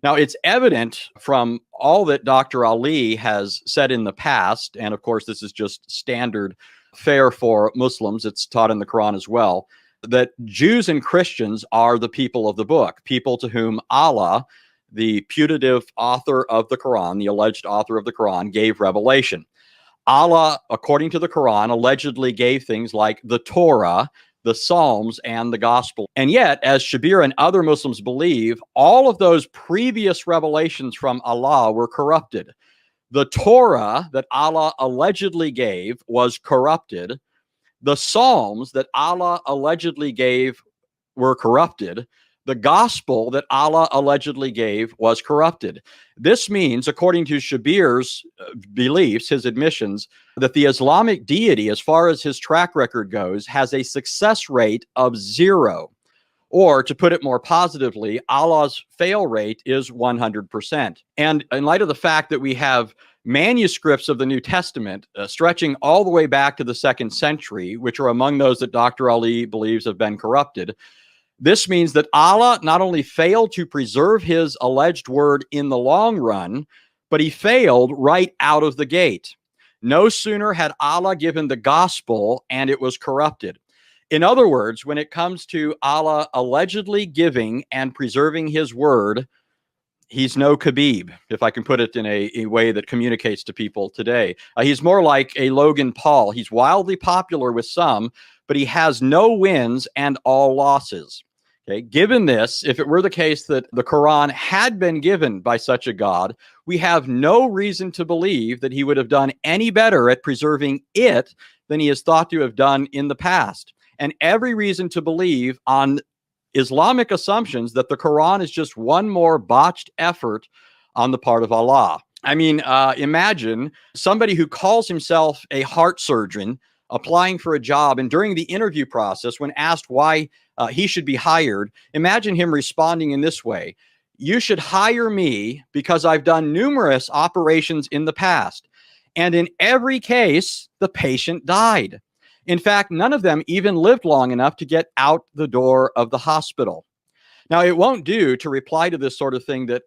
Now, it's evident from all that Dr. Ali has said in the past, and of course, this is just standard fare for Muslims, it's taught in the Quran as well, that Jews and Christians are the people of the book, people to whom Allah, the putative author of the Quran, the alleged author of the Quran, gave revelation. Allah, according to the Quran, allegedly gave things like the Torah, the Psalms, and the Gospel. And yet, as Shabir and other Muslims believe, all of those previous revelations from Allah were corrupted. The Torah that Allah allegedly gave was corrupted. The Psalms that Allah allegedly gave were corrupted. The gospel that Allah allegedly gave was corrupted. This means, according to Shabir's beliefs, his admissions, that the Islamic deity, as far as his track record goes, has a success rate of 0. Or, to put it more positively, Allah's fail rate is 100%. And in light of the fact that we have manuscripts of the New Testament stretching all the way back to the 2nd century, which are among those that Dr. Ali believes have been corrupted, this means that Allah not only failed to preserve his alleged word in the long run, but he failed right out of the gate. No sooner had Allah given the gospel and it was corrupted. In other words, when it comes to Allah allegedly giving and preserving his word, he's no Khabib, if I can put it in a way that communicates to people today. He's more like a Logan Paul. He's wildly popular with some, but he has no wins and all losses. Okay, given this, if it were the case that the Quran had been given by such a God, we have no reason to believe that he would have done any better at preserving it than he is thought to have done in the past. And every reason to believe on Islamic assumptions that the Quran is just one more botched effort on the part of Allah. I mean, imagine somebody who calls himself a heart surgeon applying for a job, and during the interview process, when asked why he should be hired, imagine him responding in this way: "You should hire me because I've done numerous operations in the past, and in every case, the patient died. In fact, none of them even lived long enough to get out the door of the hospital." Now, it won't do to reply to this sort of thing that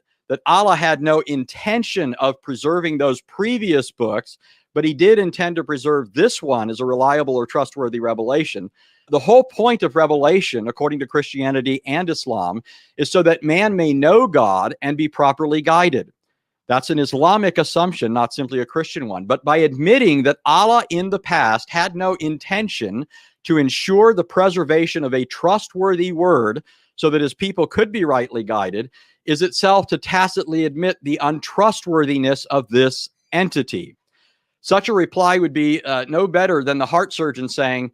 Allah had no intention of preserving those previous books, but he did intend to preserve this one as a reliable or trustworthy revelation. The whole point of revelation, according to Christianity and Islam, is so that man may know God and be properly guided. That's an Islamic assumption, not simply a Christian one. But by admitting that Allah in the past had no intention to ensure the preservation of a trustworthy word so that his people could be rightly guided, is itself to tacitly admit the untrustworthiness of this entity. Such a reply would be no better than the heart surgeon saying,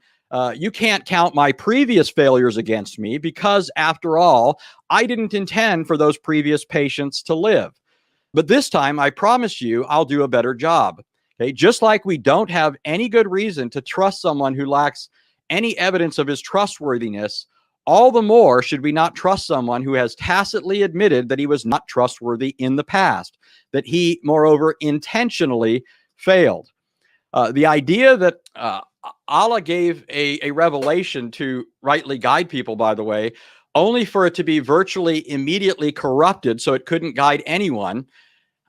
you can't count my previous failures against me because, after all, I didn't intend for those previous patients to live. But this time, I promise you, I'll do a better job. Okay? Just like we don't have any good reason to trust someone who lacks any evidence of his trustworthiness, all the more should we not trust someone who has tacitly admitted that he was not trustworthy in the past, that he, moreover, intentionally failed. The idea that Allah gave a revelation to rightly guide people, by the way, only for it to be virtually immediately corrupted so it couldn't guide anyone,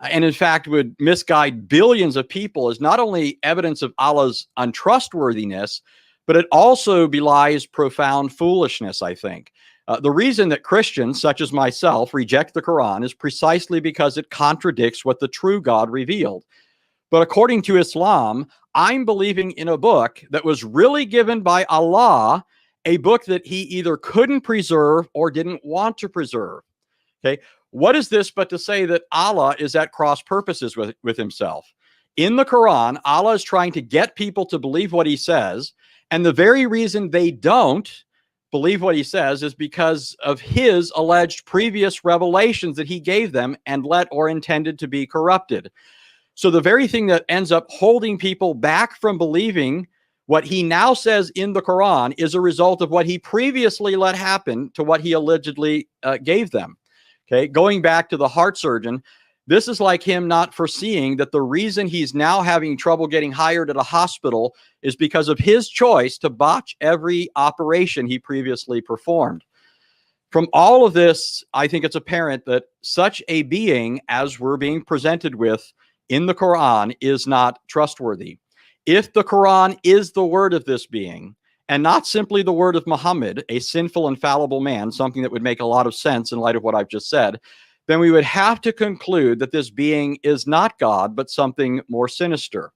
and in fact would misguide billions of people, is not only evidence of Allah's untrustworthiness, but it also belies profound foolishness, I think. The reason that Christians, such as myself, reject the Quran is precisely because it contradicts what the true God revealed. But according to Islam, I'm believing in a book that was really given by Allah, a book that he either couldn't preserve or didn't want to preserve. Okay, what is this but to say that Allah is at cross purposes with himself? In the Quran, Allah is trying to get people to believe what he says, and the very reason they don't believe what he says is because of his alleged previous revelations that he gave them and let or intended to be corrupted. So the very thing that ends up holding people back from believing what he now says in the Quran is a result of what he previously let happen to what he allegedly gave them. Okay, going back to the heart surgeon, this is like him not foreseeing that the reason he's now having trouble getting hired at a hospital is because of his choice to botch every operation he previously performed. From all of this, I think it's apparent that such a being as we're being presented with in the Quran is not trustworthy. If the Quran is the word of this being, and not simply the word of Muhammad, a sinful and fallible man, something that would make a lot of sense in light of what I've just said, then we would have to conclude that this being is not God, but something more sinister.